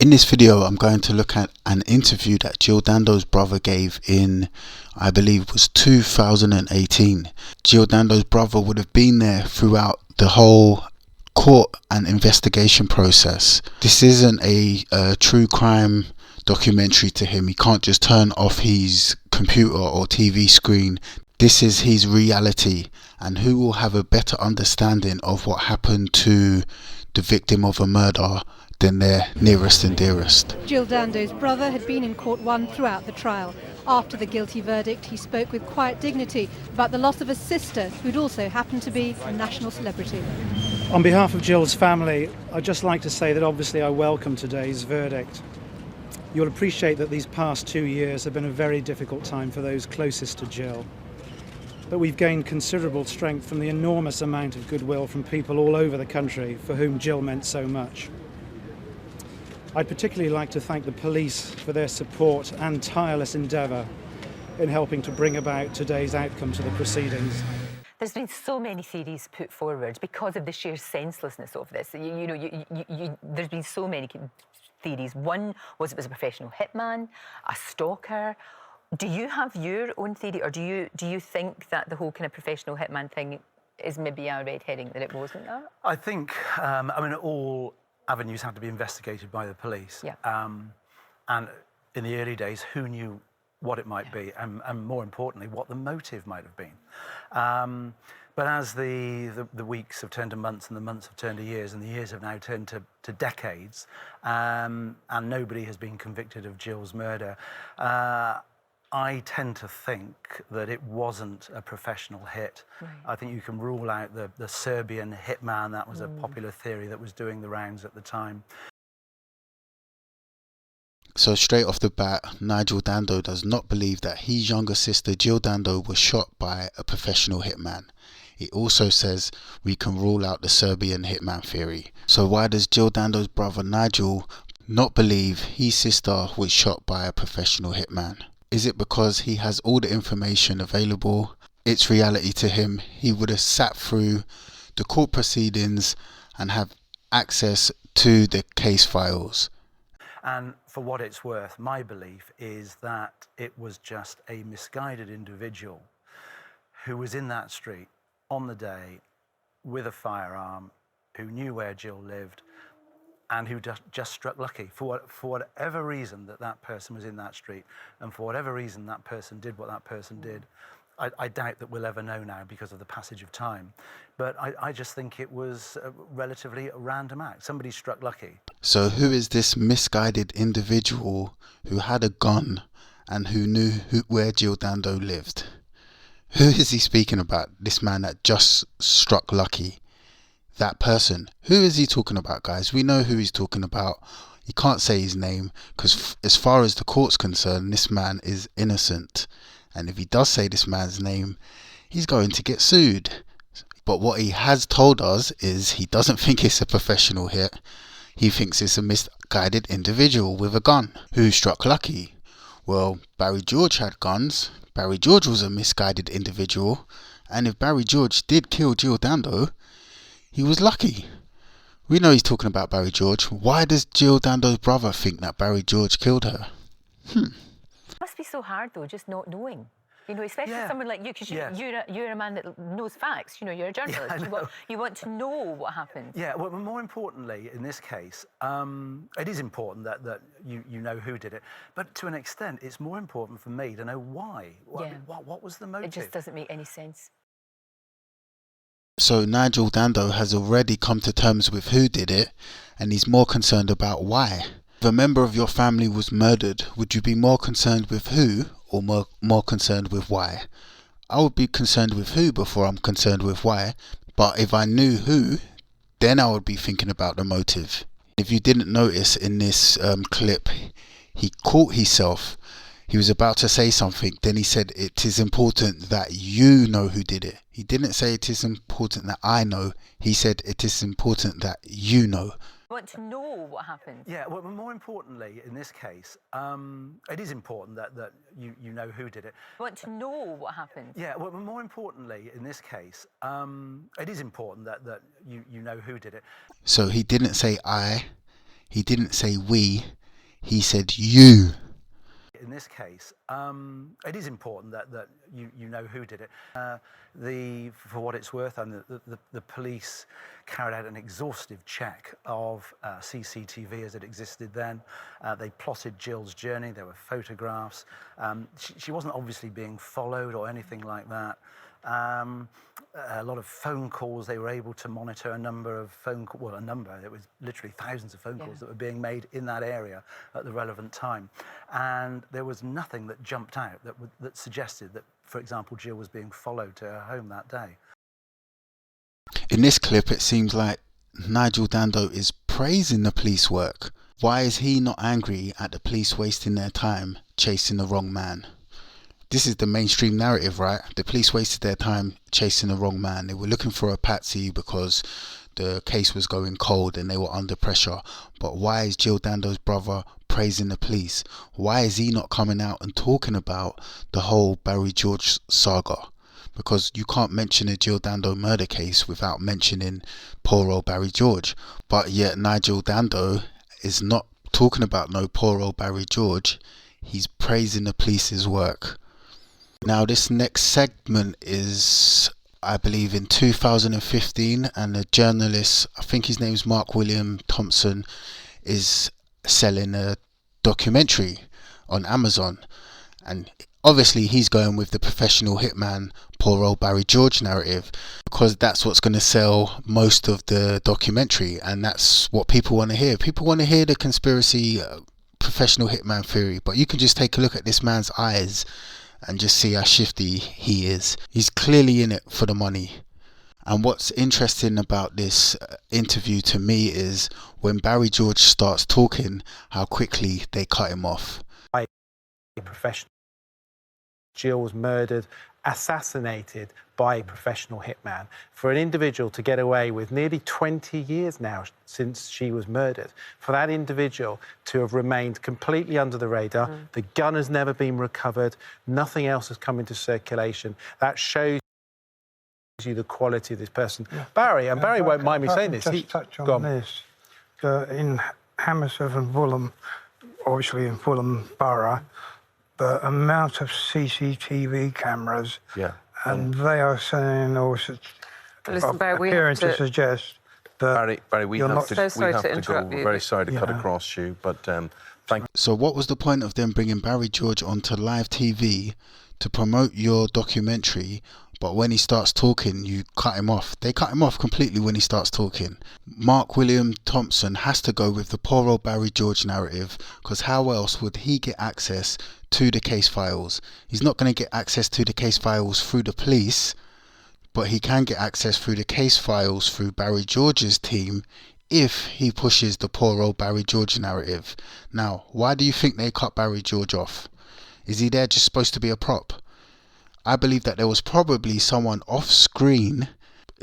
In this video, I'm going to look at an interview that Jill Dando's brother gave in, I believe it was 2018. Jill Dando's brother would have been there throughout the whole court and investigation process. This isn't a true crime documentary to him. He can't just turn off his computer or TV screen. This is his reality, and who will have a better understanding of what happened to the victim of a murder than their nearest and dearest. Jill Dando's brother had been in court one throughout the trial. After the guilty verdict, he spoke with quiet dignity about the loss of a sister who'd also happened to be a national celebrity. On behalf of Jill's family, I'd just like to say that obviously I welcome today's verdict. You'll appreciate that these past 2 years have been a very difficult time for those closest to Jill. But we've gained considerable strength from the enormous amount of goodwill from people all over the country for whom Jill meant so much. I'd particularly like to thank the police for their support and tireless endeavour in helping to bring about today's outcome to the proceedings. There's been so many theories put forward because of the sheer senselessness of this. There's been so many theories. One was it was a professional hitman, a stalker. Do you have your own theory, or do you think that the whole kind of professional hitman thing is maybe a red herring, that it wasn't that? I think, all avenues have to be investigated by the police. Yeah. And in the early days, who knew what it might be, and more importantly, what the motive might have been. But as the weeks have turned to months, and the months have turned to years, and the years have now turned to decades, and nobody has been convicted of Jill's murder, I tend to think that it wasn't a professional hit. Right. I think you can rule out the Serbian hitman. That was a popular theory that was doing the rounds at the time. So straight off the bat, Nigel Dando does not believe that his younger sister Jill Dando was shot by a professional hitman. He also says we can rule out the Serbian hitman theory. So why does Jill Dando's brother Nigel not believe his sister was shot by a professional hitman? Is it because he has all the information available? It's reality to him. He would have sat through the court proceedings and have access to the case files. And for what it's worth, my belief is that it was just a misguided individual who was in that street on the day with a firearm, who knew where Jill lived, and who just struck lucky. For whatever reason that person was in that street, and for whatever reason that person did what that person did, I doubt that we'll ever know now because of the passage of time. But I just think it was a relatively random act. Somebody struck lucky. So who is this misguided individual who had a gun and who knew where Jill Dando lived? Who is he speaking about? This man that just struck lucky? That person. Who is he talking about, guys? We know who he's talking about. He can't say his name because as far as the court's concerned, this man is innocent. And if he does say this man's name, he's going to get sued. But what he has told us is he doesn't think it's a professional hit. He thinks it's a misguided individual with a gun who struck lucky. Well, Barry George had guns. Barry George was a misguided individual. And if Barry George did kill Jill Dando, he was lucky. We know he's talking about Barry George. Why does Jill Dando's brother think that Barry George killed her? It must be so hard though, just not knowing. Especially someone like you, because you're a man that knows facts. You're a journalist. Yeah, you want to know what happened. Yeah, well, more importantly, in this case, it is important that you know who did it. But to an extent, it's more important for me to know why. What was the motive? It just doesn't make any sense. So Nigel Dando has already come to terms with who did it, and he's more concerned about why. If a member of your family was murdered, would you be more concerned with who or more concerned with why? I would be concerned with who before I'm concerned with why, but if I knew who, then I would be thinking about the motive. If you didn't notice in this clip, he caught himself. He was about to say something, then he said it is important that you know who did it. He didn't say it is important that I know, he said it is important that you know. Want to know what happened. Yeah, well, more importantly, in this case, it is important that you know who did it. Want to know what happened. Yeah, well, more importantly, in this case, it is important that you know who did it. So he didn't say I, He didn't say we, he said you. In this case, it is important that you know who did it. For what it's worth, the police carried out an exhaustive check of CCTV as it existed then. They plotted Jill's journey. There were photographs. She wasn't obviously being followed or anything like that. A lot of phone calls. They were able to monitor a number of it was literally thousands of phone calls that were being made in that area at the relevant time. And there was nothing that jumped out that suggested that, for example, Jill was being followed to her home that day. In this clip, it seems like Nigel Dando is praising the police work. Why is he not angry at the police wasting their time chasing the wrong man? This is the mainstream narrative, right? The police wasted their time chasing the wrong man. They were looking for a patsy because the case was going cold and they were under pressure. But why is Jill Dando's brother praising the police? Why is he not coming out and talking about the whole Barry George saga? Because you can't mention a Jill Dando murder case without mentioning poor old Barry George. But yet Nigel Dando is not talking about no poor old Barry George. He's praising the police's work. Now this next segment is, I believe, in 2015, and a journalist, I think his name's Mark William Thompson, is selling a documentary on Amazon. And obviously he's going with the professional hitman, poor old Barry George narrative, because that's what's going to sell most of the documentary, and that's what people want to hear. People want to hear the conspiracy professional hitman theory, but you can just take a look at this man's eyes and just see how shifty he is. He's clearly in it for the money. And what's interesting about this interview to me is when Barry George starts talking, how quickly they cut him off. A professional. Jill was murdered, assassinated by a professional hitman. For an individual to get away with nearly 20 years now since she was murdered, for that individual to have remained completely under the radar, the gun has never been recovered, nothing else has come into circulation. That shows you the quality of this person. Yeah. Barry won't mind me saying this. Just touch on this. In Hammersmith and Fulham, obviously in Fulham Borough, the amount of CCTV cameras, and they are saying also appearing to suggest that Barry, we have to go. We're very sorry to cut across you, but thank you. So what was the point of them bringing Barry George onto live TV to promote your documentary, but when he starts talking, you cut him off? They cut him off completely when he starts talking. Mark William Thompson has to go with the poor old Barry George narrative, because how else would he get access to the case files? He's not going to get access to the case files through the police, but he can get access through the case files through Barry George's team if he pushes the poor old Barry George narrative. Now, why do you think they cut Barry George off? Is he there just supposed to be a prop? I believe that there was probably someone off screen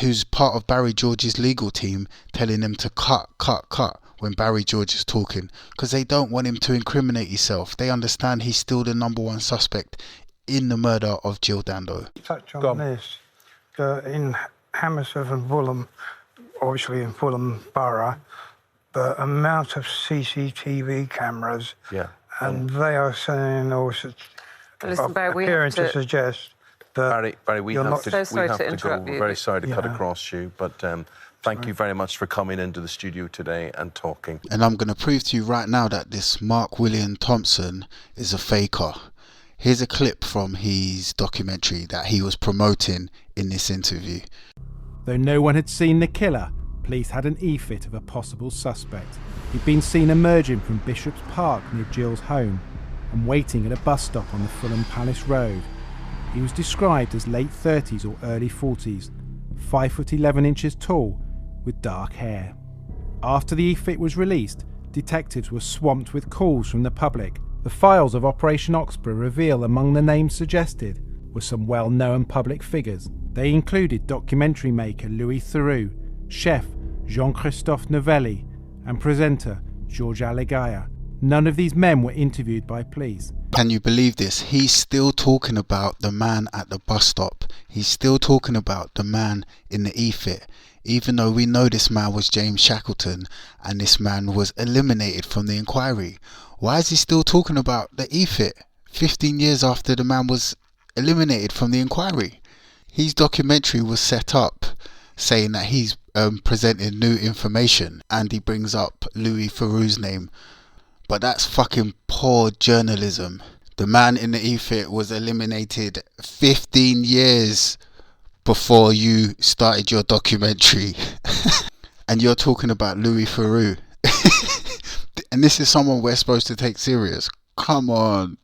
who's part of Barry George's legal team telling him to cut when Barry George is talking, because they don't want him to incriminate himself. They understand he's still the #1 suspect in the murder of Jill Dando. Touch on this. In Hammersmith and Fulham, obviously in Fulham Borough, the amount of CCTV cameras, and they are saying also appearing to suggest that Barry, we have to go. We're very sorry to cut Yeah. across you, but thank you very much for coming into the studio today and talking. And I'm going to prove to you right now that this Mark William Thompson is a faker. Here's a clip from his documentary that he was promoting in this interview. Though no one had seen the killer, police had an e-fit of a possible suspect. He'd been seen emerging from Bishop's Park near Jill's home and waiting at a bus stop on the Fulham Palace Road. He was described as late 30s or early 40s, 5 foot 11 inches tall, with dark hair. After the e-fit was released, detectives were swamped with calls from the public. The files of Operation Oxborough reveal among the names suggested were some well-known public figures. They included documentary maker Louis Theroux, chef Jean-Christophe Novelli, and presenter Georges Allegaya. None of these men were interviewed by police. Can you believe this? He's still talking about the man at the bus stop. He's still talking about the man in the E-Fit, even though we know this man was James Shackleton and this man was eliminated from the inquiry. Why is he still talking about the E-Fit 15 years after the man was eliminated from the inquiry? His documentary was set up saying that he's presenting new information, and he brings up Louis Theroux's name. But that's fucking poor journalism. The man in the E-Fit was eliminated 15 years before you started your documentary. And you're talking about Louis Theroux. And this is someone we're supposed to take serious. Come on.